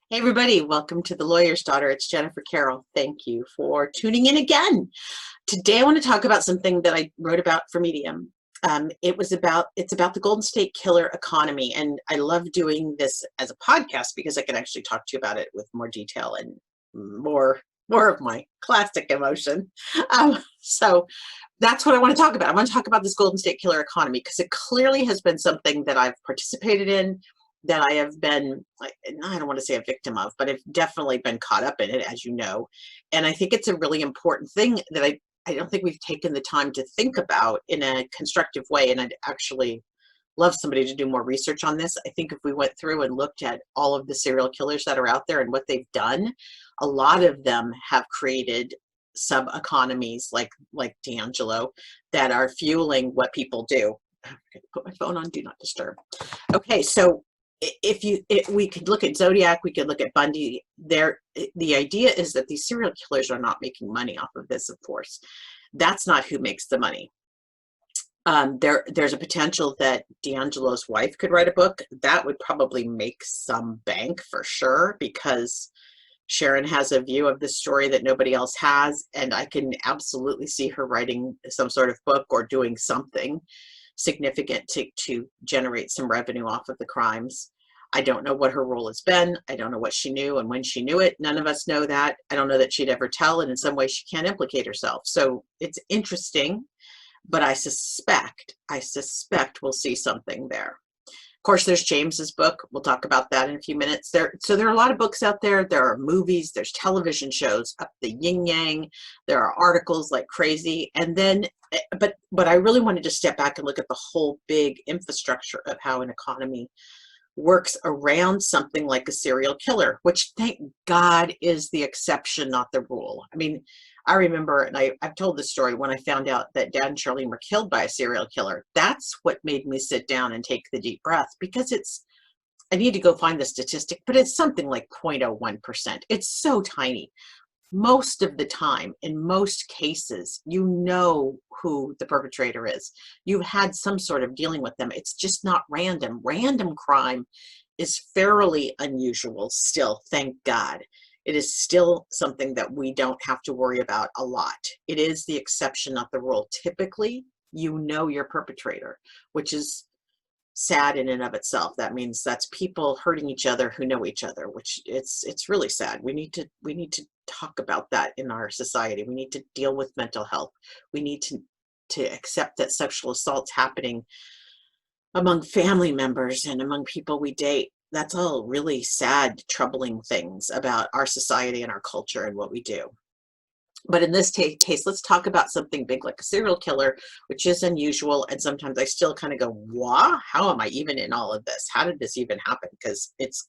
Hey everybody, welcome to The Lawyer's Daughter. It's Jennifer Carroll. Thank you for tuning in again. Today I want to talk about something that I wrote about for Medium. It's about the Golden State Killer economy, and I love doing this as a podcast because I can actually talk to you about it with more detail and more of my classic emotion. So that's what I want to talk about. I want to talk about this Golden State Killer economy because it clearly has been something that I've participated in, that I have been, I don't want to say a victim of, but I've definitely been caught up in it, as you know. And I think it's a really important thing that I don't think we've taken the time to think about in a constructive way. And I'd actually love somebody to do more research on this. I think if we went through and looked at all of the serial killers that are out there and what they've done, a lot of them have created sub economies like D'Angelo that are fueling what people do. I'm going to put my phone on do not disturb. Okay, so if we could look at Zodiac, we could look at Bundy. The idea is that these serial killers are not making money off of this, of course. That's not who makes the money. There's a potential that D'Angelo's wife could write a book. That would probably make some bank for sure, because Sharon has a view of the story that nobody else has, and I can absolutely see her writing some sort of book or doing something significant to generate some revenue off of the crimes. I don't know what her role has been. I don't know what she knew and when she knew it. None of us know that. I don't know that she'd ever tell, and in some way she can't implicate herself. So it's interesting, but I suspect we'll see something there. Of course, there's James's book. We'll talk about that in a few minutes. So there are a lot of books out there. There are movies, there's television shows, up the yin yang. There are articles like crazy. And then, but I really wanted to step back and look at the whole big infrastructure of how an economy works around something like a serial killer, which thank God is the exception, not the rule. I mean, I remember, and I've told this story, when I found out that Dad and Charlene were killed by a serial killer. That's what made me sit down and take the deep breath, because I need to go find the statistic, but it's something like 0.01%. It's so tiny. Most of the time, in most cases, you know who the perpetrator is. You've had some sort of dealing with them. It's just not random. Random crime is fairly unusual still, thank God. It is still something that we don't have to worry about a lot. It is the exception, not the rule. Typically, you know your perpetrator, which is sad in and of itself. That means that's people hurting each other who know each other, which it's really sad. We need to talk about that in our society. We need to deal with mental health. We need to accept that sexual assault's happening among family members and among people we date. That's all really sad, troubling things about our society and our culture and what we do. But in this case, let's talk about something big like a serial killer, which is unusual. And sometimes I still kind of go, wow, how am I even in all of this? How did this even happen? Because it's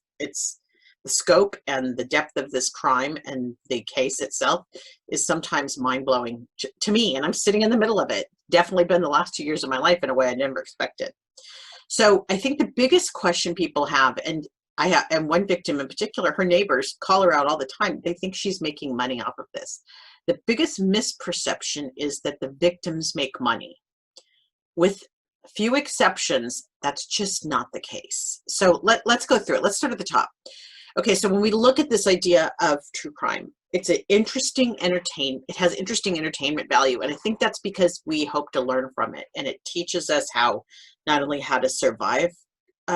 the scope and the depth of this crime and the case itself is sometimes mind-blowing to me. And I'm sitting in the middle of it. Definitely been the last 2 years of my life in a way I never expected. So I think the biggest question people have, and and one victim in particular, her neighbors call her out all the time. They think she's making money off of this. The biggest misperception is that the victims make money. With few exceptions, that's just not the case. So let's go through it. Let's start at the top. Okay, so when we look at this idea of true crime, it's an interesting it has interesting entertainment value, and I think that's because we hope to learn from it, and it teaches us not only how to survive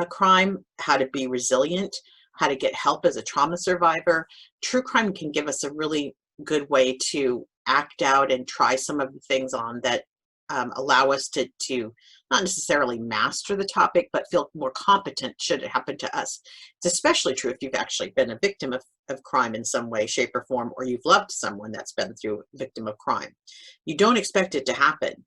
crime, how to be resilient, how to get help as a trauma survivor. True crime can give us a really good way to act out and try some of the things on that allow us to not necessarily master the topic, but feel more competent should it happen to us. It's especially true if you've actually been a victim of crime in some way, shape, or form, or you've loved someone that's been through a victim of crime. You don't expect it to happen.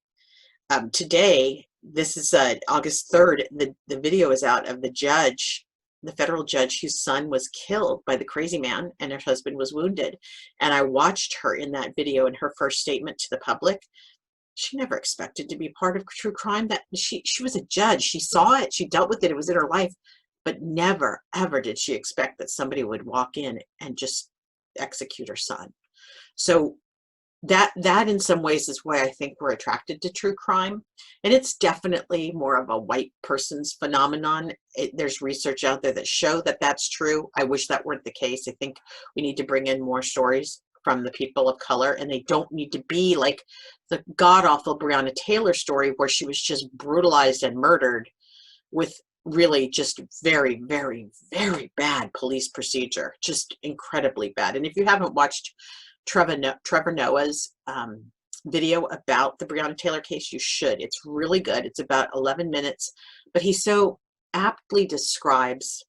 Today, this is August 3rd, the video is out of the federal judge whose son was killed by the crazy man and her husband was wounded. And I watched her in that video in her first statement to the public. She never expected to be part of true crime. That she was a judge. She saw it. She dealt with it. It was in her life. But never, ever did she expect that somebody would walk in and just execute her son. So that in some ways is why I think we're attracted to true crime. And it's definitely more of a white person's phenomenon. There's research out there that show that that's true. I wish that weren't the case. I think we need to bring in more stories from the people of color, and they don't need to be like the god-awful Breonna Taylor story where she was just brutalized and murdered with really just very, very, very bad police procedure, just incredibly bad. And if you haven't watched Trevor Noah's video about the Breonna Taylor case, you should. It's really good. It's about 11 minutes, but he so aptly describes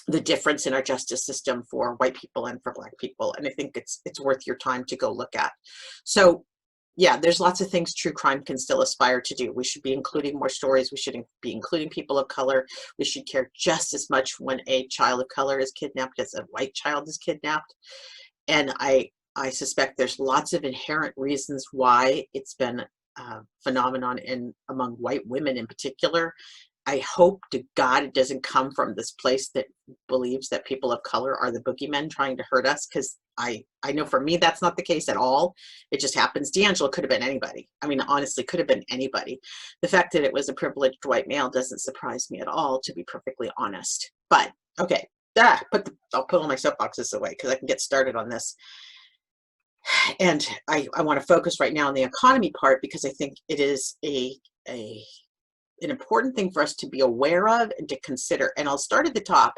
the difference in our justice system for white people and for Black people. And I think it's worth your time to go look at. So yeah, there's lots of things true crime can still aspire to do. We should be including more stories. We should be including people of color. We should care just as much when a child of color is kidnapped as a white child is kidnapped. And I suspect there's lots of inherent reasons why it's been a phenomenon among white women in particular. I hope to God it doesn't come from this place that believes that people of color are the boogeymen trying to hurt us, because I know for me that's not the case at all. It just happens. D'Angelo could have been anybody. I mean, honestly, could have been anybody. The fact that it was a privileged white male doesn't surprise me at all, to be perfectly honest. But okay, I'll put all my soapboxes away because I can get started on this. And I want to focus right now on the economy part, because I think it is an important thing for us to be aware of and to consider. And I'll start at the top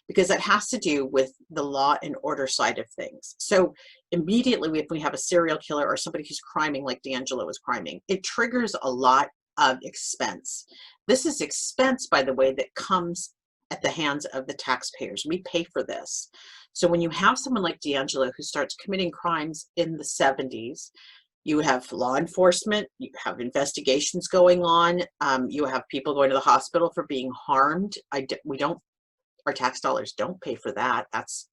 because that has to do with the law and order side of things. So immediately if we have a serial killer or somebody who's criming like D'Angelo was criming, it triggers a lot of expense. This is expense, by the way, that comes at the hands of the taxpayers. We pay for this. So when you have someone like D'Angelo who starts committing crimes in the 70s, you have law enforcement, you have investigations going on, you have people going to the hospital for being harmed. Our tax dollars don't pay for that. That's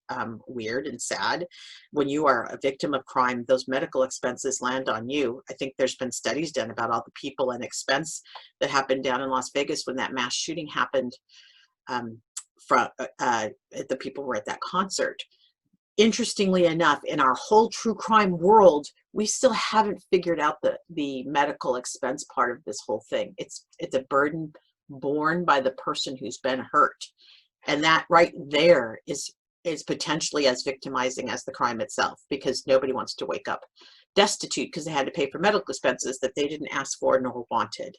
weird and sad. When you are a victim of crime, those medical expenses land on you. I think there's been studies done about all the people and expense that happened down in Las Vegas when that mass shooting happened. The people were at that concert. Interestingly enough, in our whole true crime world, we still haven't figured out the medical expense part of this whole thing. It's a burden borne by the person who's been hurt. And that right there is potentially as victimizing as the crime itself, because nobody wants to wake up destitute because they had to pay for medical expenses that they didn't ask for nor wanted.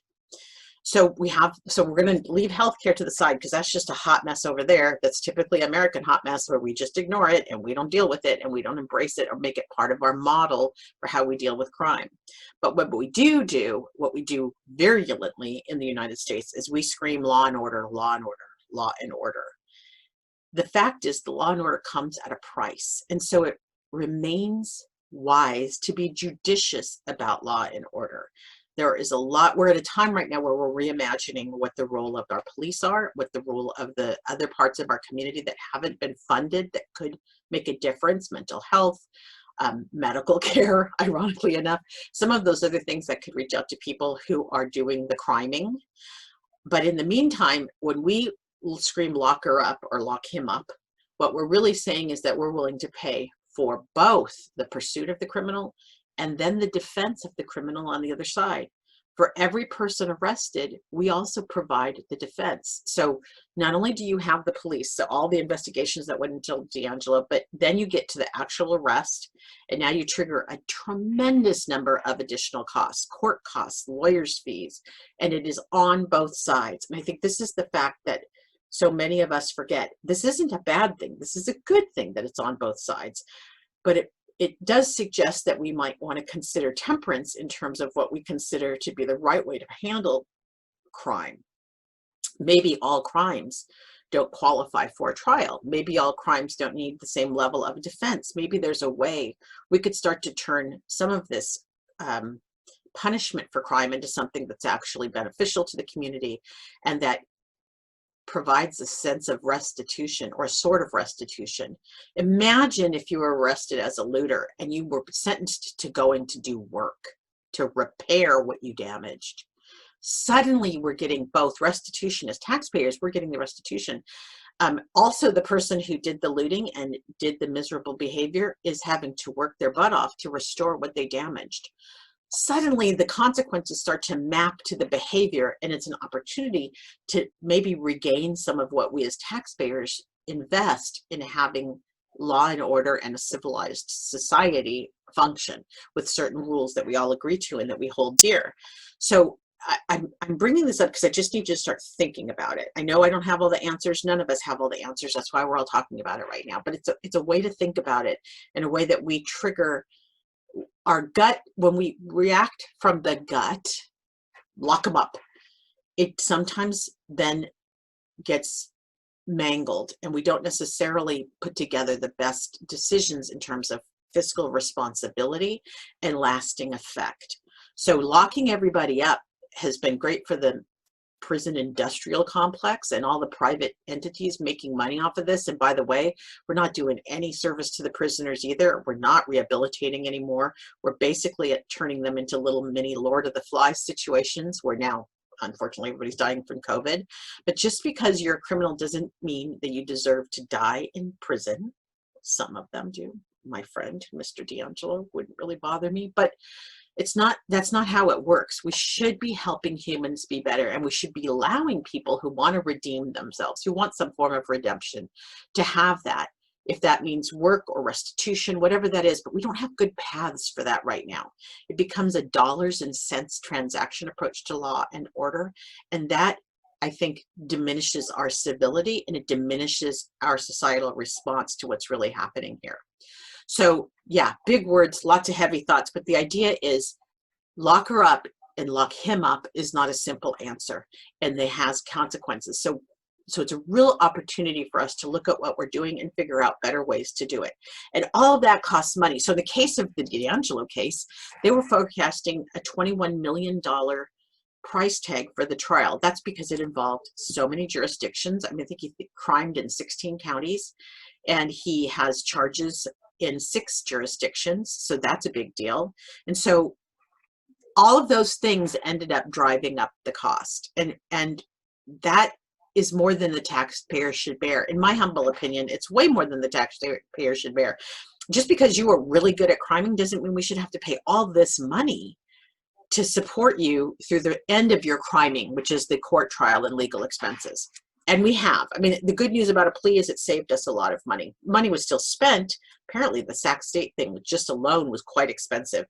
So we're going to leave healthcare to the side because that's just a hot mess over there. That's typically American hot mess where we just ignore it and we don't deal with it and we don't embrace it or make it part of our model for how we deal with crime. But what we do virulently in the United States is we scream law and order, law and order, law and order. The fact is the law and order comes at a price. And so it remains wise to be judicious about law and order. There is a lot, we're at a time right now where we're reimagining what the role of our police are, what the role of the other parts of our community that haven't been funded that could make a difference, mental health, medical care, ironically enough, some of those other things that could reach out to people who are doing the criming. But in the meantime, when we scream lock her up or lock him up, what we're really saying is that we're willing to pay for both the pursuit of the criminal and then the defense of the criminal on the other side. For every person arrested, we also provide the defense. So not only do you have the police, so all the investigations that went into D'Angelo, but then you get to the actual arrest, and now you trigger a tremendous number of additional costs, court costs, lawyers' fees, and it is on both sides. And I think this is the fact that so many of us forget. This isn't a bad thing. This is a good thing that it's on both sides. But it does suggest that we might want to consider temperance in terms of what we consider to be the right way to handle crime. Maybe all crimes don't qualify for a trial. Maybe all crimes don't need the same level of defense. Maybe there's a way we could start to turn some of this punishment for crime into something that's actually beneficial to the community and that provides a sense of restitution or a sort of restitution. Imagine if you were arrested as a looter and you were sentenced to going to do work, to repair what you damaged. Suddenly we're getting both restitution as taxpayers, we're getting the restitution. Also, the person who did the looting and did the miserable behavior is having to work their butt off to restore what they damaged. Suddenly, the consequences start to map to the behavior, and it's an opportunity to maybe regain some of what we as taxpayers invest in having law and order and a civilized society function with certain rules that we all agree to and that we hold dear. So I'm bringing this up because I just need you to start thinking about it. I know I don't have all the answers. None of us have all the answers. That's why we're all talking about it right now. But it's a way to think about it in a way that we trigger our gut. When we react from the gut, lock them up. It sometimes then gets mangled, and we don't necessarily put together the best decisions in terms of fiscal responsibility and lasting effect. So locking everybody up has been great for the prison industrial complex and all the private entities making money off of this. And by the way, we're not doing any service to the prisoners either. We're not rehabilitating anymore. We're basically turning them into little mini Lord of the Flies situations where now, unfortunately, everybody's dying from COVID. But just because you're a criminal doesn't mean that you deserve to die in prison. Some of them do. My friend, Mr. D'Angelo, wouldn't really bother me, but that's not how it works. We should be helping humans be better, and we should be allowing people who want to redeem themselves, who want some form of redemption, to have that, if that means work or restitution, whatever that is. But we don't have good paths for that right now. It becomes a dollars and cents transaction approach to law and order, and that, I think, diminishes our civility, and it diminishes our societal response to what's really happening here. So yeah, big words, lots of heavy thoughts, but the idea is lock her up and lock him up is not a simple answer, and it has consequences. So it's a real opportunity for us to look at what we're doing and figure out better ways to do it. And all of that costs money. So in the case of the D'Angelo case, they were forecasting a $21 million price tag for the trial. That's because it involved so many jurisdictions. I mean, I think he crimed in 16 counties, and he has charges in 6 jurisdictions, so that's a big deal. And so all of those things ended up driving up the cost, and that is more than the taxpayer should bear. In my humble opinion, it's way more than the taxpayer should bear. Just because you are really good at criming doesn't mean we should have to pay all this money to support you through the end of your criming, which is the court trial and legal expenses. And we have. I mean, the good news about a plea is it saved us a lot of money. Money was still spent. Apparently, the Sac State thing just alone was quite expensive.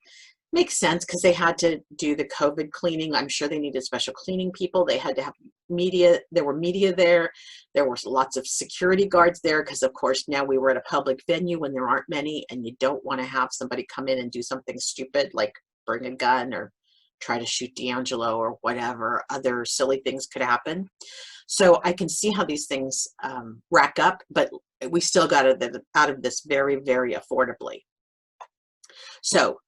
Makes sense because they had to do the COVID cleaning. I'm sure they needed special cleaning people. They had to have media. There were media there. There were lots of security guards there because, of course, now we were at a public venue when there aren't many, and you don't want to have somebody come in and do something stupid like bring a gun or try to shoot D'Angelo or whatever other silly things could happen. So I can see how these things rack up, but we still got out of this very, very affordably. So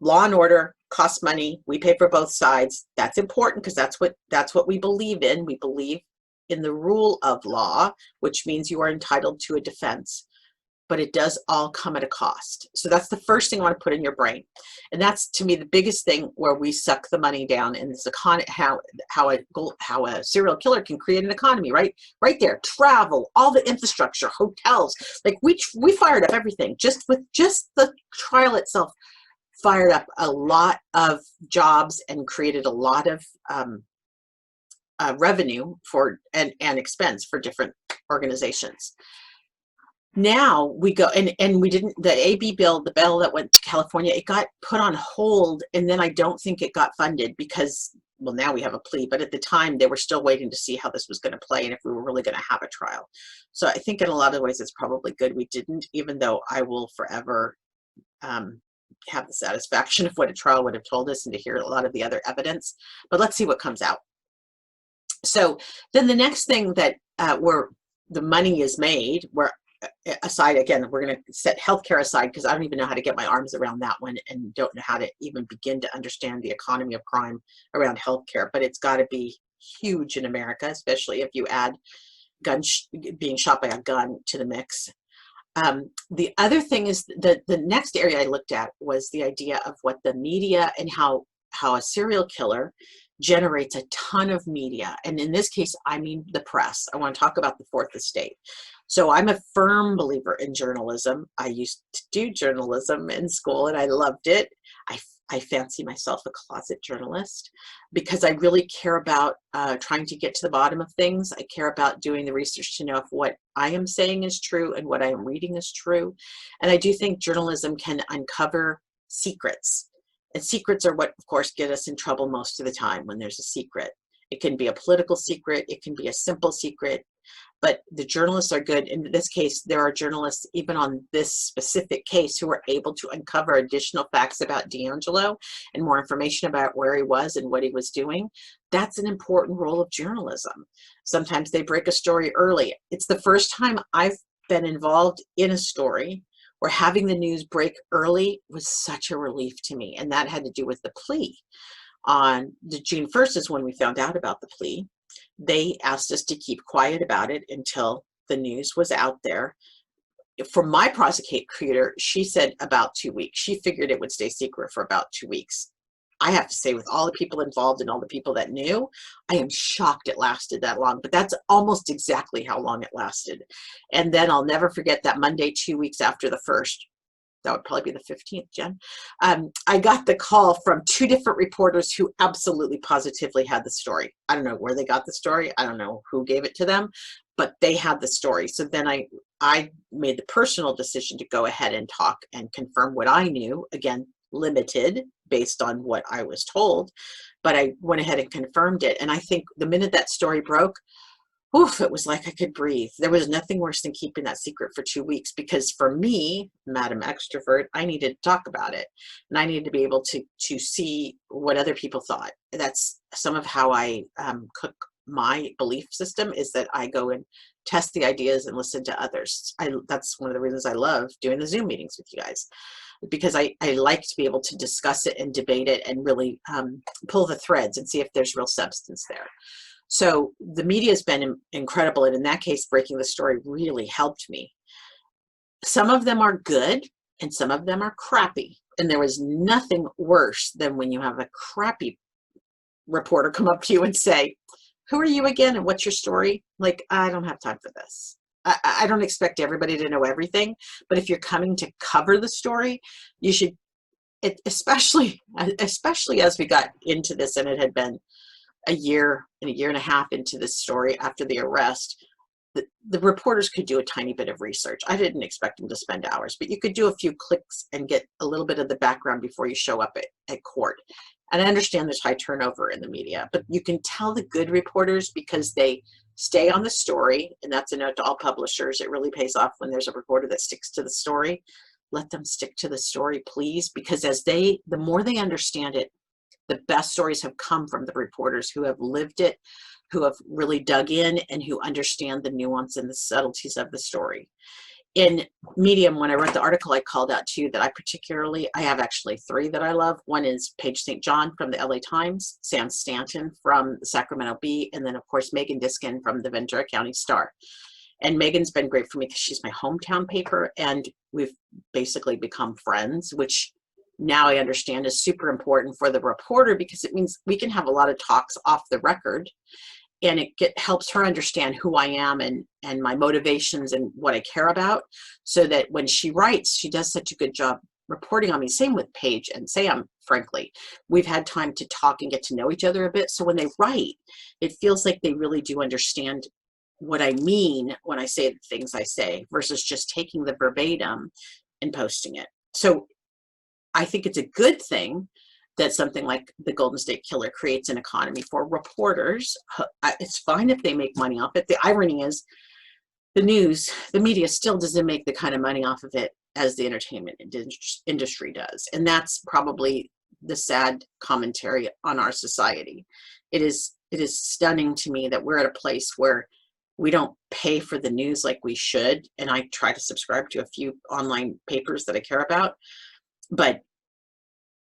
law and order costs money. We pay for both sides. That's important because that's what we believe in. We believe in the rule of law, which means you are entitled to a defense. But it does all come at a cost. So that's the first thing I want to put in your brain. And that's, to me, the biggest thing where we suck the money down in this economy, how a serial killer can create an economy, right? Right there, travel, all the infrastructure, hotels. Like we fired up everything. Just the trial itself fired up a lot of jobs and created a lot of revenue for and expense for different organizations. Now we go, and we didn't, the AB bill, the bill that went to California, it got put on hold, and then I don't think it got funded because, well, now we have a plea, but at the time they were still waiting to see how this was going to play and if we were really going to have a trial. So I think in a lot of ways it's probably good we didn't, even though I will forever have the satisfaction of what a trial would have told us and to hear a lot of the other evidence. But let's see what comes out. So then the next thing that where the money is made, where aside, again, we're going to set healthcare aside because I don't even know how to get my arms around that one and don't know how to even begin to understand the economy of crime around healthcare. But it's got to be huge in America, especially if you add being shot by a gun to the mix. The other thing is that the next area I looked at was the idea of what the media and how a serial killer generates a ton of media. And in this case, I mean the press. I want to talk about the fourth estate. So I'm a firm believer in journalism. I used to do journalism in school and I loved it. I fancy myself a closet journalist because I really care about trying to get to the bottom of things. I care about doing the research to know if what I am saying is true and what I am reading is true. And I do think journalism can uncover secrets. And secrets are what, of course, get us in trouble most of the time when there's a secret. It can be a political secret. It can be a simple secret. But the journalists are good. In this case, there are journalists, even on this specific case, who are able to uncover additional facts about D'Angelo and more information about where he was and what he was doing. That's an important role of journalism. Sometimes they break a story early. It's the first time I've been involved in a story where having the news break early was such a relief to me. And that had to do with the plea. On the June 1st is when we found out about the plea. They asked us to keep quiet about it until the news was out there. For my prosecutor, she said about 2 weeks. She figured it would stay secret for about 2 weeks. I have to say, with all the people involved and all the people that knew, I am shocked it lasted that long, but that's almost exactly how long it lasted. And then I'll never forget that Monday, 2 weeks after the first, that would probably be the 15th, Jen. I got the call from 2 different reporters who absolutely positively had the story. I don't know where they got the story. I don't know who gave it to them, but they had the story. So then I made the personal decision to go ahead and talk and confirm what I knew, again, limited based on what I was told, but I went ahead and confirmed it. And I think the minute that story broke, oof, it was like I could breathe. There was nothing worse than keeping that secret for 2 weeks, because for me, Madam Extrovert, I needed to talk about it. And I needed to be able to see what other people thought. That's some of how I cook my belief system, is that I go and test the ideas and listen to others. That's one of the reasons I love doing the Zoom meetings with you guys, because I like to be able to discuss it and debate it and really pull the threads and see if there's real substance there. So the media has been incredible. And in that case, breaking the story really helped me. Some of them are good and some of them are crappy. And there was nothing worse than when you have a crappy reporter come up to you and say, "Who are you again? And what's your story?" Like, I don't have time for this. I don't expect everybody to know everything, but if you're coming to cover the story, you should, especially as we got into this and it had been a year and a half into this story after the arrest, the reporters could do a tiny bit of research. I didn't expect them to spend hours, but you could do a few clicks and get a little bit of the background before you show up at court. And I understand there's high turnover in the media, but you can tell the good reporters because they stay on the story. And that's a note to all publishers. It really pays off when there's a reporter that sticks to the story. Let them stick to the story, please, because the more they understand it, the best stories have come from the reporters who have lived it, who have really dug in, and who understand the nuance and the subtleties of the story. In Medium, when I wrote the article, I called out 2 that I have actually 3 that I love. One is Paige St. John from the LA Times, Sam Stanton from the Sacramento Bee, and then of course Megan Diskin from the Ventura County Star. And Megan's been great for me because she's my hometown paper, and we've basically become friends, which now I understand is super important for the reporter, because it means we can have a lot of talks off the record, and it helps her understand who I am and my motivations and what I care about, so that when she writes, she does such a good job reporting on me. Same with Paige and Sam, frankly. We've had time to talk and get to know each other a bit, so when they write, it feels like they really do understand what I mean when I say the things I say, versus just taking the verbatim and posting it. So I think it's a good thing that something like the Golden State Killer creates an economy for reporters. It's fine if they make money off it. The irony is the media still doesn't make the kind of money off of it as the entertainment industry does. And that's probably the sad commentary on our society. It is stunning to me that we're at a place where we don't pay for the news like we should. And I try to subscribe to a few online papers that I care about. But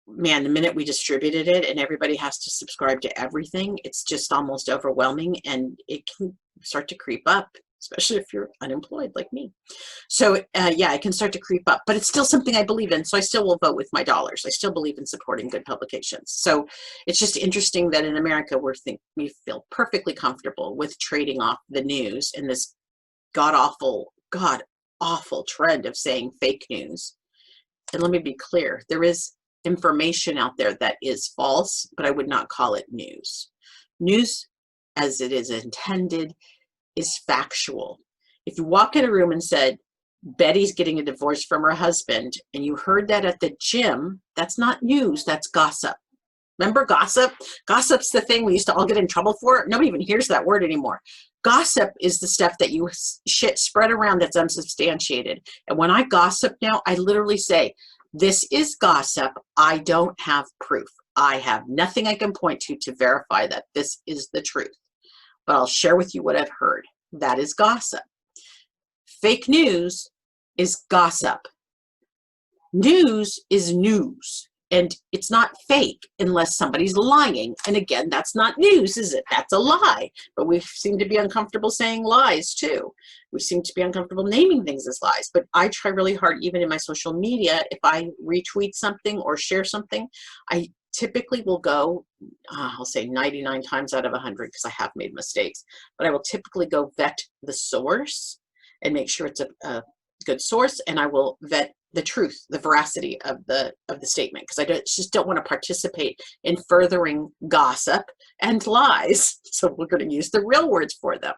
man, the minute we distributed it and everybody has to subscribe to everything, it's just almost overwhelming, and it can start to creep up especially if you're unemployed like me. So yeah, it can start to creep up, but it's still something I believe in. So I still will vote with my dollars. I still believe in supporting good publications. So it's just interesting that in America, we feel perfectly comfortable with trading off the news in this god awful trend of saying fake news. And let me be clear, there is information out there that is false, but I would not call it news. News, as it is intended, is factual. If you walk in a room and said, Betty's getting a divorce from her husband, and you heard that at the gym, that's not news, that's gossip. Remember gossip? Gossip's the thing we used to all get in trouble for. Nobody even hears that word anymore. Gossip is the stuff that you spread around that's unsubstantiated. And when I gossip now, I literally say, this is gossip. I don't have proof. I have nothing I can point to verify that this is the truth. But I'll share with you what I've heard. That is gossip. Fake news is gossip. News is news. And it's not fake unless somebody's lying. And again, that's not news, is it? That's a lie. But we seem to be uncomfortable saying lies too. We seem to be uncomfortable naming things as lies. But I try really hard, even in my social media, if I retweet something or share something, I typically will go, I'll say 99 times out of 100, because I have made mistakes, but I will typically go vet the source and make sure it's a good source, and I will vet the truth, the veracity of the statement, because I just don't want to participate in furthering gossip and lies. So we're going to use the real words for them.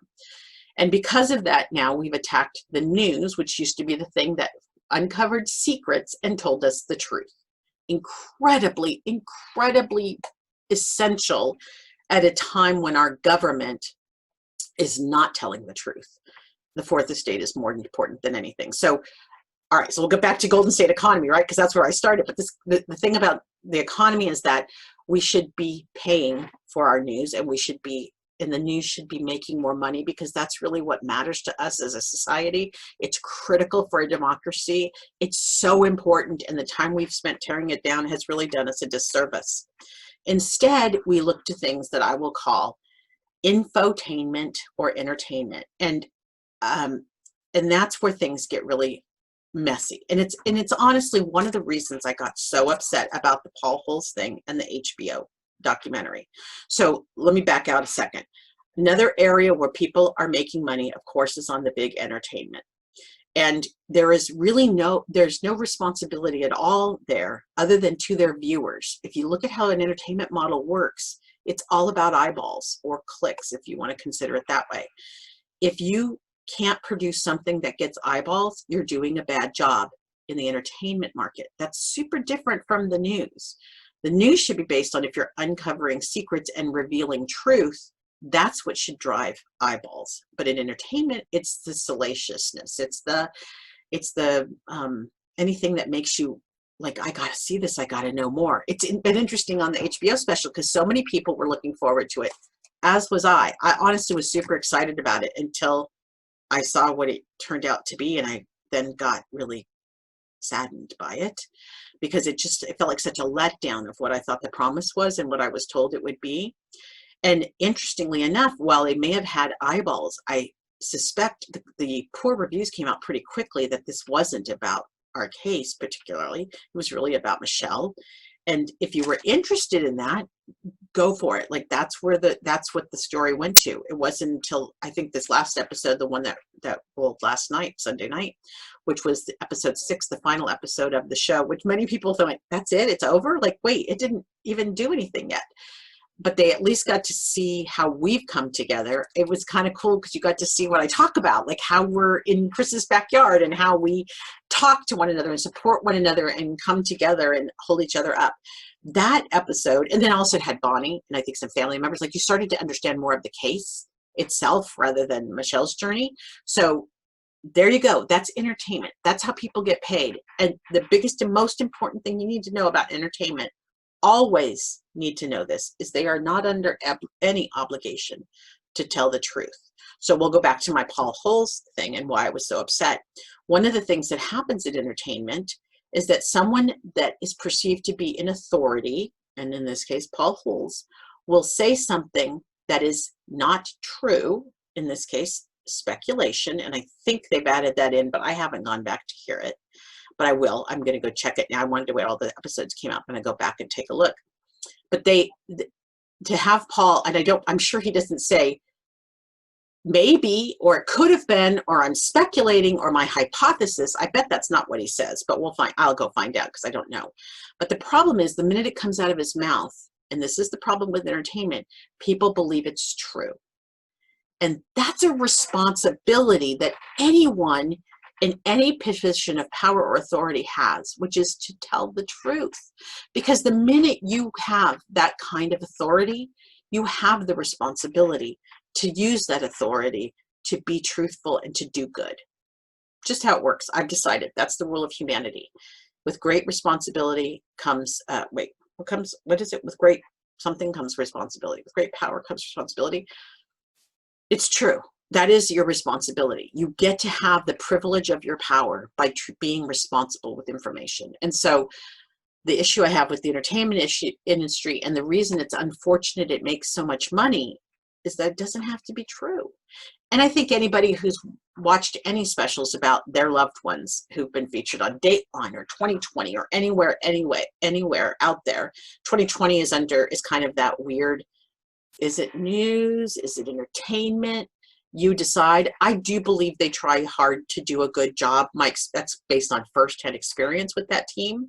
And because of that, now we've attacked the news, which used to be the thing that uncovered secrets and told us the truth. Incredibly, incredibly essential at a time when our government is not telling the truth. The fourth estate is more important than anything. So all right, so we'll get back to Golden State economy, right? Because that's where I started. But the thing about the economy is that we should be paying for our news, and the news should be making more money, because that's really what matters to us as a society. It's critical for a democracy. It's so important, and the time we've spent tearing it down has really done us a disservice. Instead, we look to things that I will call infotainment or entertainment, and that's where things get really messy. And it's honestly one of the reasons I got so upset about the Paul Holes thing and the HBO documentary. So let me back out a second. Another area where people are making money, of course, is on the big entertainment. And there's no responsibility at all there other than to their viewers. If you look at how an entertainment model works, it's all about eyeballs or clicks, if you want to consider it that way. If you can't produce something that gets eyeballs, you're doing a bad job in the entertainment market. That's super different from the news. The news should be based on if you're uncovering secrets and revealing truth. That's what should drive eyeballs. But in entertainment, it's the salaciousness. It's the anything that makes you like, I gotta see this, I gotta know more. It's been interesting on the HBO special because so many people were looking forward to it, as was I. I honestly was super excited about it until I saw what it turned out to be, and I then got really saddened by it, because it felt like such a letdown of what I thought the promise was and what I was told it would be. And interestingly enough, while they may have had eyeballs, I suspect the poor reviews came out pretty quickly that this wasn't about our case particularly. It was really about Michelle. And if you were interested in that, go for it. Like that's what the story went to. It wasn't until I think this last episode, the one that rolled last night, Sunday night, which was the episode 6, the final episode of the show, which many people thought, that's it, it's over. Like, wait, it didn't even do anything yet. But they at least got to see how we've come together. It was kind of cool because you got to see what I talk about, like how we're in Chris's backyard and how we talk to one another and support one another and come together and hold each other up. That episode, and then also it had Bonnie and I think some family members, like you started to understand more of the case itself rather than Michelle's journey. So there you go. That's entertainment. That's how people get paid. And the biggest and most important thing you need to know about entertainment, always need to know this, is they are not under any obligation to tell the truth. So we'll go back to my Paul Holes thing and why I was so upset. One of the things that happens in entertainment is that someone that is perceived to be in authority, and in this case, Paul Holes, will say something that is not true, in this case, speculation, and I think they've added that in, but I haven't gone back to hear it. But I will. I'm going to go check it now. I wanted to wait all the episodes came out. I'm going to go back and take a look. But to have Paul, and I'm sure he doesn't say maybe, or it could have been, or I'm speculating, or my hypothesis. I bet that's not what he says, but I'll go find out because I don't know. But the problem is the minute it comes out of his mouth, and this is the problem with entertainment, people believe it's true. And that's a responsibility that anyone in any position of power or authority has, which is to tell the truth. Because the minute you have that kind of authority, you have the responsibility to use that authority to be truthful and to do good. Just how it works. I've decided that's the rule of humanity. With great responsibility comes, what is it? With great something comes responsibility. With great power comes responsibility. It's true. That is your responsibility. You get to have the privilege of your power by being responsible with information. And so the issue I have with the entertainment industry, and the reason it's unfortunate it makes so much money, is that it doesn't have to be true. And I think anybody who's watched any specials about their loved ones who've been featured on Dateline or 2020 or anywhere out there, 2020 is kind of that weird, is it news? Is it entertainment? You decide. I do believe they try hard to do a good job. That's based on firsthand experience with that team.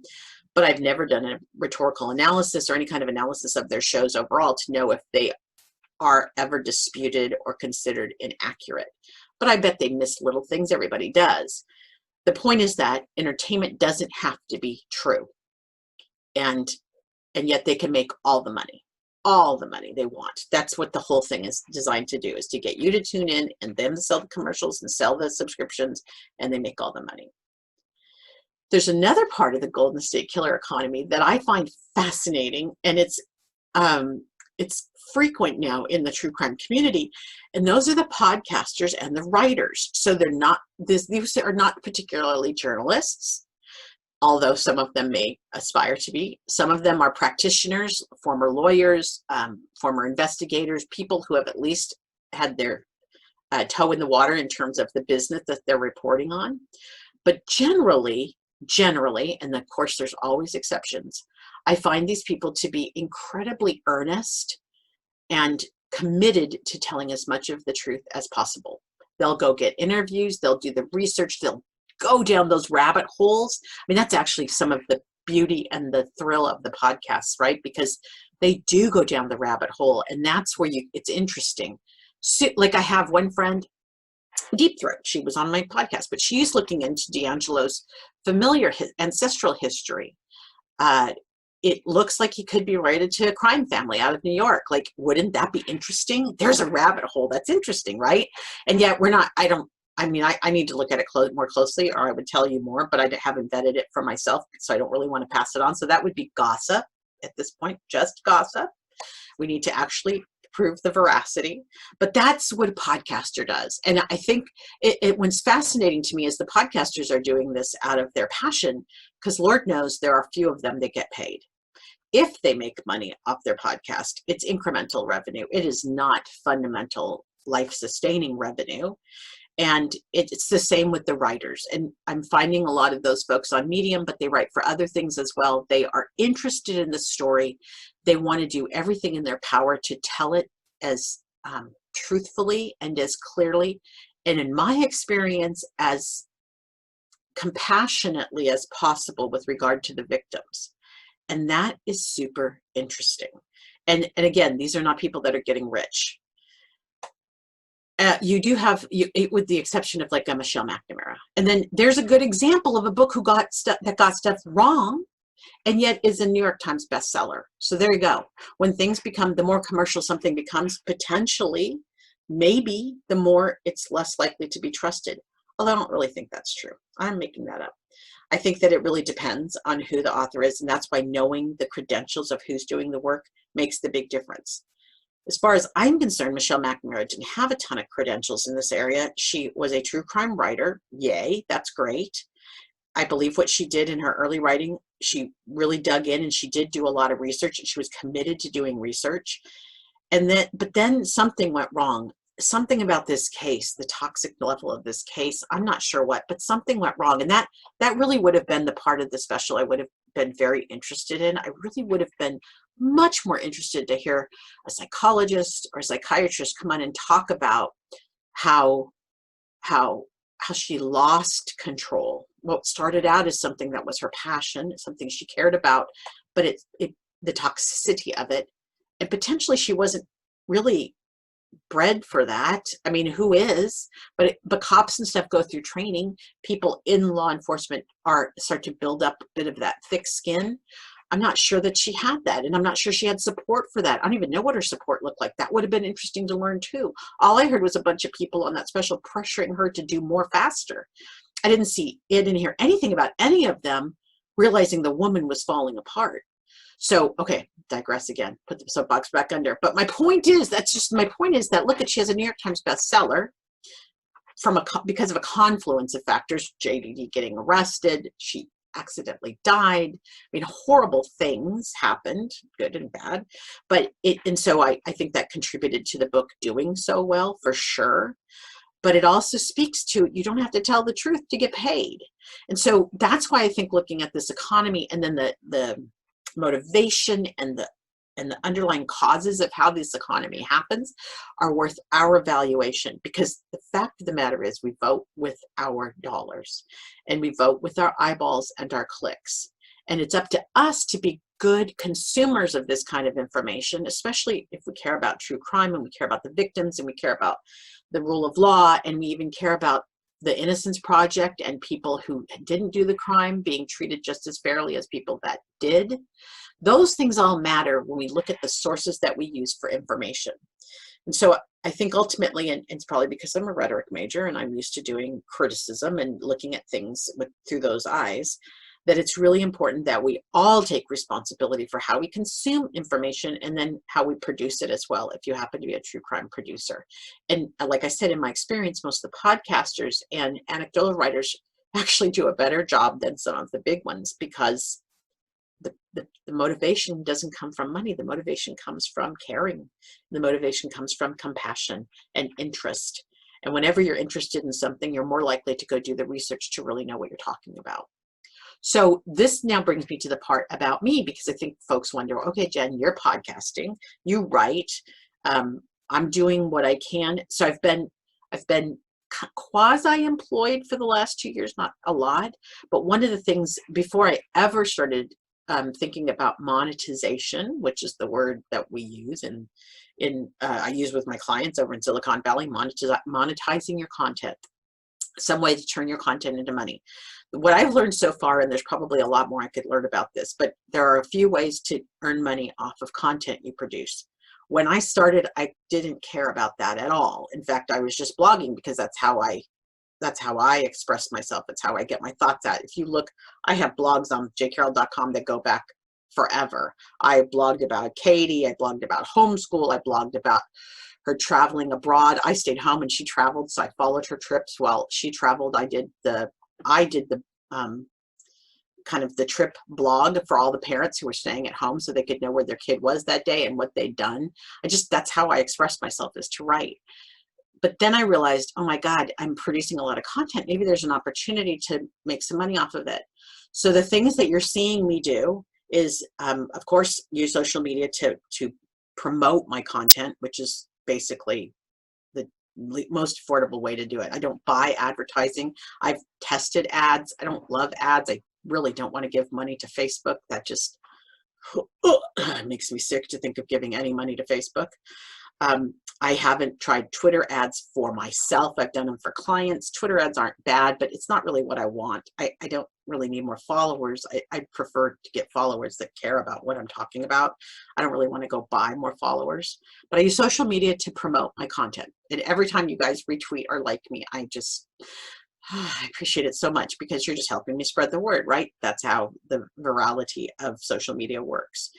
But I've never done a rhetorical analysis or any kind of analysis of their shows overall to know if they are ever disputed or considered inaccurate. But I bet they miss little things. Everybody does. The point is that entertainment doesn't have to be true. And yet they can make all the money they want. That's what the whole thing is designed to do, is to get you to tune in and them to sell the commercials and sell the subscriptions, and they make all the money. There's another part of the Golden State Killer economy that I find fascinating, and it's frequent now in the true crime community, and those are the podcasters and the writers. So these are not particularly journalists, although some of them may aspire to be. Some of them are practitioners, former lawyers, former investigators, people who have at least had their toe in the water in terms of the business that they're reporting on. But generally, and of course there's always exceptions, I find these people to be incredibly earnest and committed to telling as much of the truth as possible. They'll go get interviews, they'll do the research, they'll go down those rabbit holes. I mean, that's actually some of the beauty and the thrill of the podcasts, right? Because they do go down the rabbit hole, and that's where it's interesting. So, like I have one friend, Deep Throat, she was on my podcast, but she's looking into D'Angelo's ancestral history. It looks like he could be related to a crime family out of New York. Like, wouldn't that be interesting? There's a rabbit hole. That's interesting, right? And yet we're not, I need to look at it more closely, or I would tell you more, but I haven't vetted it for myself, so I don't really want to pass it on. So that would be gossip at this point, just gossip. We need to actually prove the veracity, but that's what a podcaster does. And I think what's fascinating to me is the podcasters are doing this out of their passion, because Lord knows there are few of them that get paid. If they make money off their podcast, it's incremental revenue. It is not fundamental life-sustaining revenue. And it's the same with the writers. And I'm finding a lot of those folks on Medium, but they write for other things as well. They are interested in the story. They want to do everything in their power to tell it as truthfully and as clearly, and in my experience, as compassionately as possible with regard to the victims. And that is super interesting. And again, these are not people that are getting rich. You do have, with the exception of like a Michelle McNamara. And then there's a good example of a book that got stuff wrong, and yet is a New York Times bestseller. So there you go. When things become, the more commercial something becomes, potentially, maybe the more it's less likely to be trusted. Although I don't really think that's true. I'm making that up. I think that it really depends on who the author is, and that's why knowing the credentials of who's doing the work makes the big difference. As far as I'm concerned, Michelle McNamara didn't have a ton of credentials in this area. She was a true crime writer. Yay, that's great. I believe what she did in her early writing, she really dug in, and she did do a lot of research, and she was committed to doing research. But then something went wrong. something about this case, the toxic level of this case, I'm not sure what, but something went wrong. And that really would have been the part of the special I would have been very interested in. I really would have been much more interested to hear a psychologist or a psychiatrist come on and talk about how how she lost control. What started out as something that was her passion, something she cared about, but the toxicity of it, and potentially she wasn't really bred for that. I mean, who is? But cops and stuff go through training. People in law enforcement start to build up a bit of that thick skin. I'm not sure that she had that, and I'm not sure she had support for that. I don't even know what her support looked like. That would have been interesting to learn too. All I heard was a bunch of people on that special pressuring her to do more faster. I didn't hear anything about any of them realizing the woman was falling apart. So, okay, digress again, put the soapbox back under. But my point is, that look, she has a New York Times bestseller because of a confluence of factors. JDD getting arrested, she accidentally died. I mean, horrible things happened, good and bad. And so I think that contributed to the book doing so well, for sure. But it also speaks to, you don't have to tell the truth to get paid. And so that's why I think looking at this economy and then the motivation and the underlying causes of how this economy happens are worth our evaluation, because the fact of the matter is we vote with our dollars and we vote with our eyeballs and our clicks. And it's up to us to be good consumers of this kind of information, especially if we care about true crime and we care about the victims and we care about the rule of law and we even care about the Innocence Project and people who didn't do the crime being treated just as fairly as people that did. Those things all matter when we look at the sources that we use for information. And so I think ultimately, and it's probably because I'm a rhetoric major and I'm used to doing criticism and looking at things through those eyes, that it's really important that we all take responsibility for how we consume information and then how we produce it as well, if you happen to be a true crime producer. And like I said, in my experience, most of the podcasters and anecdotal writers actually do a better job than some of the big ones, because the motivation doesn't come from money. The motivation comes from caring. The motivation comes from compassion and interest. And whenever you're interested in something, you're more likely to go do the research to really know what you're talking about. So this now brings me to the part about me, because I think folks wonder, okay, Jen, you're podcasting, you write, I'm doing what I can. So I've been quasi-employed for the last 2 years, not a lot, but one of the things before I ever started thinking about monetization, which is the word that we use I use with my clients over in Silicon Valley, monetizing your content, some way to turn your content into money. What I've learned so far, and there's probably a lot more I could learn about this, but there are a few ways to earn money off of content you produce. When I started, I didn't care about that at all. In fact, I was just blogging because that's how I express myself. It's how I get my thoughts out. If you look, I have blogs on jcarroll.com that go back forever. I blogged about Katie. I blogged about homeschool. I blogged about her traveling abroad. I stayed home and she traveled, so I followed her trips while she traveled. I did the kind of the trip blog for all the parents who were staying at home so they could know where their kid was that day and what they'd done. That's how I express myself, is to write. But then I realized, oh my God, I'm producing a lot of content. Maybe there's an opportunity to make some money off of it. So the things that you're seeing me do is, of course, use social media to promote my content, which is basically the most affordable way to do it. I don't buy advertising. I've tested ads. I don't love ads. I really don't want to give money to Facebook. That just makes me sick to think of giving any money to Facebook. I haven't tried Twitter ads for myself. I've done them for clients. Twitter ads aren't bad, but it's not really what I want. I don't really need more followers. I prefer to get followers that care about what I'm talking about. I don't really want to go buy more followers, but I use social media to promote my content. And every time you guys retweet or like me, I appreciate it so much, because you're just helping me spread the word, right? That's how the virality of social media works.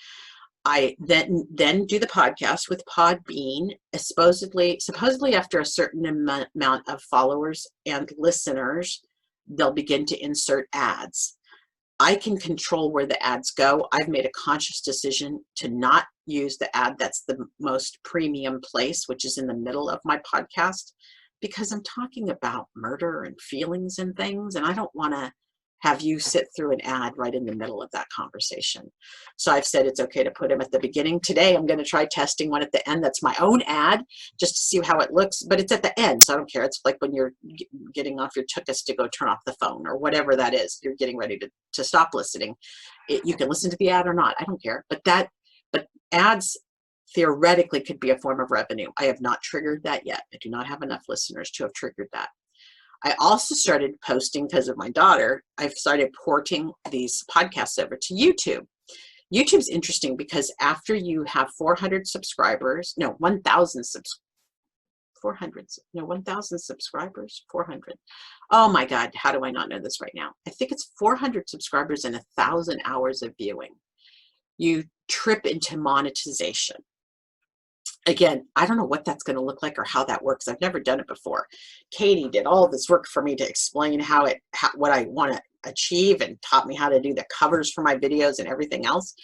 I then do the podcast with Podbean, supposedly after a certain amount of followers and listeners, they'll begin to insert ads. I can control where the ads go. I've made a conscious decision to not use the ad that's the most premium place, which is in the middle of my podcast, because I'm talking about murder and feelings and things, and I don't want to have you sit through an ad right in the middle of that conversation. So I've said it's okay to put them at the beginning. Today, I'm going to try testing one at the end. That's my own ad, just to see how it looks, but it's at the end, so I don't care. It's like when you're getting off your tuchus to go turn off the phone or whatever that is. You're getting ready to stop listening. You can listen to the ad or not. I don't care. But ads theoretically could be a form of revenue. I have not triggered that yet. I do not have enough listeners to have triggered that. I also started posting, because of my daughter, I've started porting these podcasts over to YouTube. YouTube's interesting because after you have 400 subscribers, no, 1,000 subscribers, 400. Oh my God, how do I not know this right now? I think it's 400 subscribers and 1,000 hours of viewing. You trip into monetization. Again, I don't know what that's going to look like or how that works. I've never done it before. Katie did all this work for me to explain what I want to achieve, and taught me how to do the covers for my videos and everything else.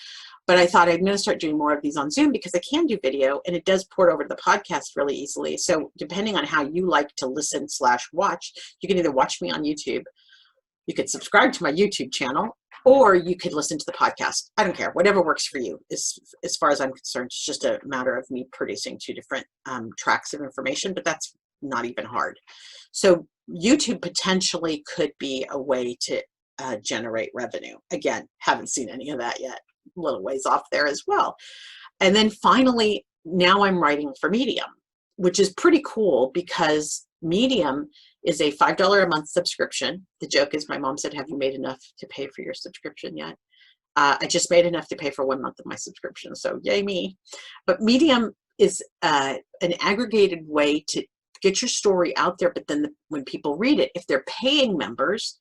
But I thought I'm going to start doing more of these on Zoom, because I can do video and it does port over to the podcast really easily. So depending on how you like to listen / watch, you can either watch me on YouTube, you could subscribe to my YouTube channel, or you could listen to the podcast. I don't care, whatever works for you. As far as I'm concerned, it's just a matter of me producing 2 different tracks of information, but that's not even hard. So YouTube potentially could be a way to generate revenue. Again, haven't seen any of that yet. A little ways off there as well. And then finally, now I'm writing for Medium, which is pretty cool, because Medium is a $5 a month subscription. The joke is, my mom said, have you made enough to pay for your subscription yet? I just made enough to pay for 1 month of my subscription, so yay me. But Medium is an aggregated way to get your story out there, but then when people read it, if they're paying members,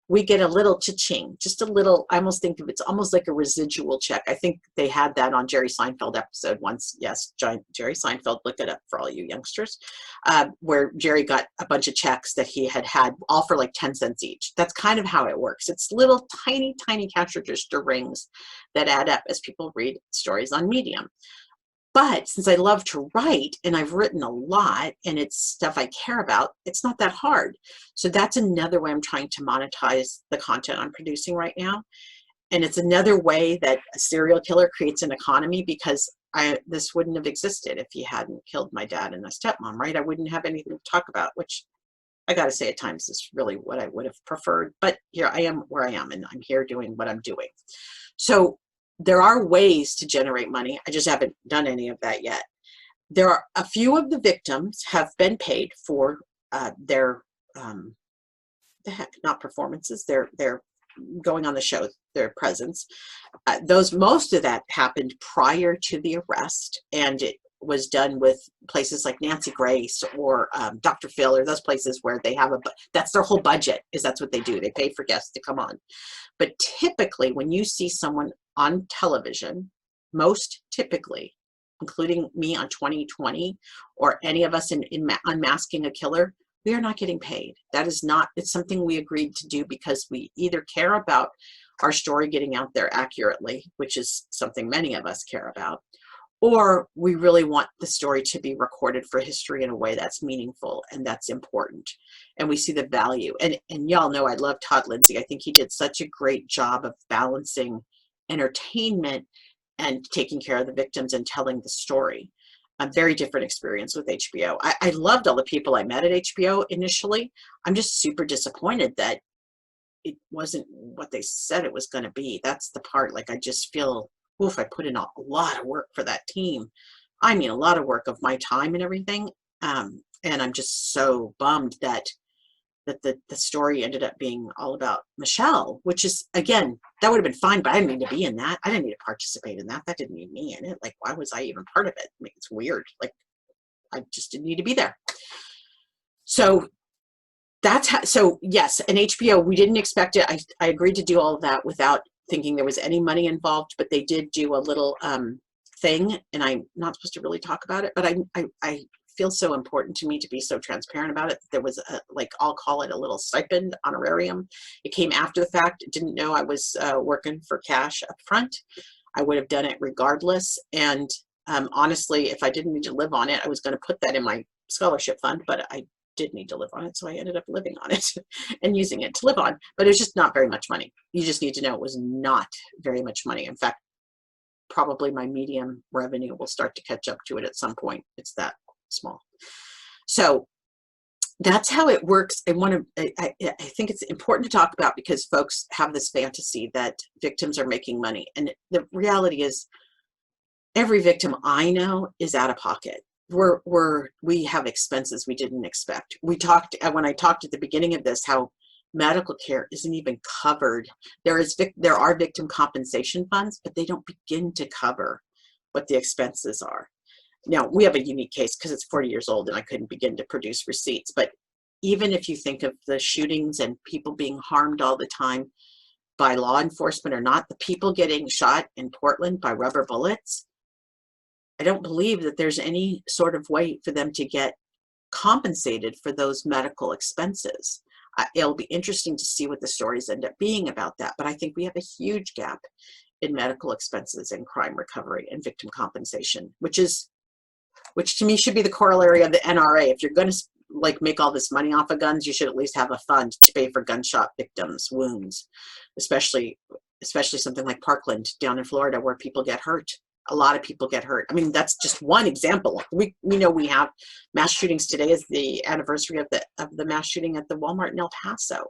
we get a little cha-ching, just a little. I almost think of it's almost like a residual check. I think they had that on Jerry Seinfeld episode once. Yes, Jerry Seinfeld, look it up for all you youngsters, where Jerry got a bunch of checks that he had all for like 10 cents each. That's kind of how it works. It's little tiny cash register rings that add up as people read stories on Medium. But since I love to write, and I've written a lot, and it's stuff I care about, it's not that hard. So that's another way I'm trying to monetize the content I'm producing right now. And it's another way that a serial killer creates an economy, because this wouldn't have existed if he hadn't killed my dad and my stepmom, right? I wouldn't have anything to talk about, which I got to say at times is really what I would have preferred. But here I am where I am, and I'm here doing what I'm doing. So there are ways to generate money. I just haven't done any of that yet. There are a few of the victims have been paid for their not performances. They're going on the show, their presence. Most of that happened prior to the arrest, and it was done with places like Nancy Grace or Dr. Phil, or those places where they have that's their whole budget, is that's what they do. They pay for guests to come on. But typically, when you see someone on television, most typically, including me on 2020, or any of us in Unmasking a Killer, we are not getting paid. That is not, it's something we agreed to do because we either care about our story getting out there accurately, which is something many of us care about, or we really want the story to be recorded for history in a way that's meaningful and that's important. And we see the value. And y'all know I love Todd Lindsay. I think he did such a great job of balancing entertainment and taking care of the victims and telling the story. A very different experience with HBO. I loved all the people I met at HBO initially. I'm just super disappointed that it wasn't what they said it was going to be. That's the part, like, I just feel, oof, I put in a lot of work for that team. I mean, a lot of work of my time and everything. And I'm just so bummed that the story ended up being all about Michelle, which is, again, that would have been fine, but I didn't need to be in that. I didn't need to participate in that. That didn't need me in it. Like, why was I even part of it? I mean, it's weird. Like, I just didn't need to be there. So that's how, so yes, and HBO, we didn't expect it. I agreed to do all of that without thinking there was any money involved, but they did do a little thing, and I'm not supposed to really talk about it, but I feels so important to me to be so transparent about it. There was I'll call it a little stipend honorarium. It came after the fact. Didn't know I was working for cash up front. I would have done it regardless. And honestly, if I didn't need to live on it, I was going to put that in my scholarship fund, but I did need to live on it. So I ended up living on it and using it to live on, but it's just not very much money. You just need to know it was not very much money. In fact, probably my medium revenue will start to catch up to it at some point. It's that small. So that's how it works. I think it's important to talk about because folks have this fantasy that victims are making money. And the reality is every victim I know is out of pocket. We have expenses we didn't expect. When I talked at the beginning of this, how medical care isn't even covered. There are victim compensation funds, but they don't begin to cover what the expenses are. Now, we have a unique case because it's 40 years old and I couldn't begin to produce receipts. But even if you think of the shootings and people being harmed all the time by law enforcement or not, the people getting shot in Portland by rubber bullets, I don't believe that there's any sort of way for them to get compensated for those medical expenses. It'll be interesting to see what the stories end up being about that. But I think we have a huge gap in medical expenses and crime recovery and victim compensation, which to me should be the corollary of the NRA. If you're going to make all this money off of guns, you should at least have a fund to pay for gunshot victims' wounds, especially something like Parkland down in Florida where people get hurt. A lot of people get hurt. I mean, that's just one example. We know we have mass shootings. Today is the anniversary of the mass shooting at the Walmart in El Paso.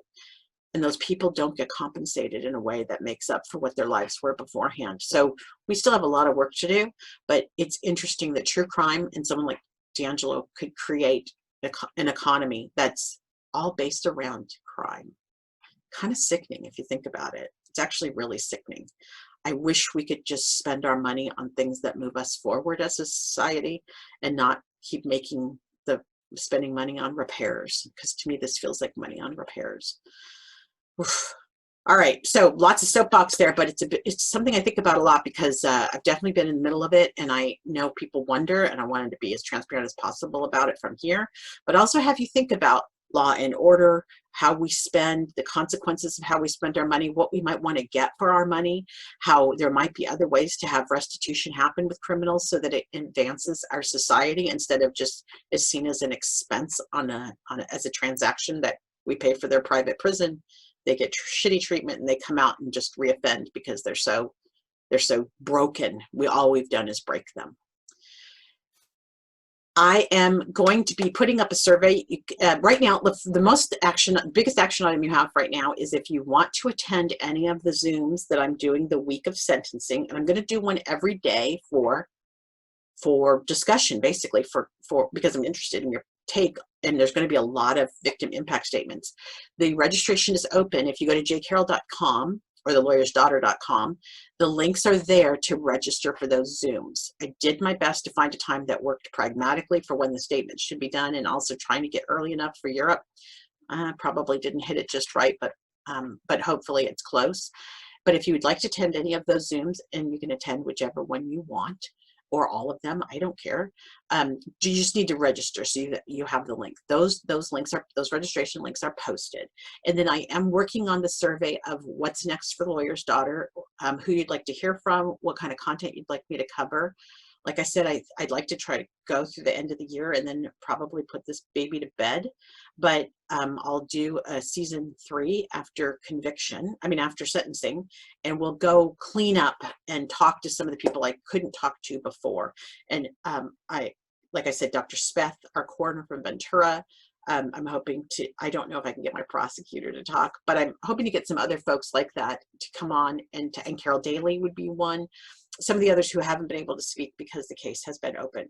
And those people don't get compensated in a way that makes up for what their lives were beforehand. So we still have a lot of work to do, but it's interesting that true crime and someone like D'Angelo could create an economy that's all based around crime. Kind of sickening if you think about it. It's actually really sickening. I wish we could just spend our money on things that move us forward as a society and not keep spending money on repairs, because to me this feels like money on repairs. Oof. All right, so lots of soapbox there, but it's something I think about a lot because I've definitely been in the middle of it, and I know people wonder, and I wanted to be as transparent as possible about it from here, but also have you think about law and order, how we spend, the consequences of how we spend our money, what we might want to get for our money, how there might be other ways to have restitution happen with criminals so that it advances our society instead of just is seen as an expense as a transaction that we pay for their private prison. They get shitty treatment and they come out and just reoffend because they're so broken. All we've done is break them. I am going to be putting up a survey right now. The biggest action item you have right now is if you want to attend any of the Zooms that I'm doing the week of sentencing, and I'm going to do one every day for discussion, basically because I'm interested in your take, and there's going to be a lot of victim impact statements. The registration is open. If you go to jcarroll.com or thelawyer'sdaughter.com, the links are there to register for those Zooms. I did my best to find a time that worked pragmatically for when the statement should be done, and also trying to get early enough for Europe. Probably didn't hit it just right, but hopefully it's close. But if you would like to attend any of those Zooms, and you can attend whichever one you want, or all of them, I don't care. You just need to register so that you have the link. Those registration links are posted. And then I am working on the survey of what's next for the Lawyer's Daughter, who you'd like to hear from, what kind of content you'd like me to cover. Like I said, I'd like to try to go through the end of the year and then probably put this baby to bed. But I'll do a season 3 after sentencing, and we'll go clean up and talk to some of the people I couldn't talk to before. And like I said, Dr. Speth, our coroner from Ventura, I'm hoping to, I don't know if I can get my prosecutor to talk, but I'm hoping to get some other folks like that to come on, and Carol Daly would be one. Some of the others who haven't been able to speak because the case has been open.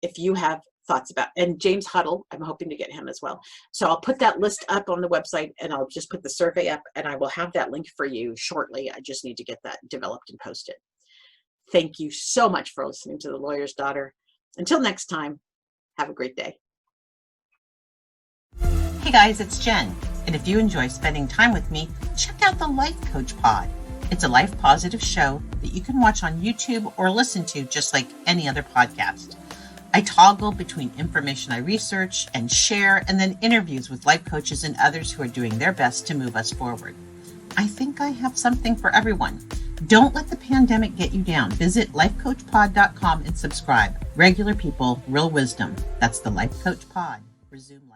If you have thoughts about, and James Huddle, I'm hoping to get him as well. So I'll put that list up on the website, and I'll just put the survey up, and I will have that link for you shortly. I just need to get that developed and posted. Thank you so much for listening to The Lawyer's Daughter. Until next time, have a great day. Hey guys, it's Jen. And if you enjoy spending time with me, check out the Life Coach Pod. It's a life positive show that you can watch on YouTube or listen to just like any other podcast. I toggle between information I research and share, and then interviews with life coaches and others who are doing their best to move us forward. I think I have something for everyone. Don't let the pandemic get you down. Visit lifecoachpod.com and subscribe. Regular people, real wisdom. That's the Life Coach Pod. Resume.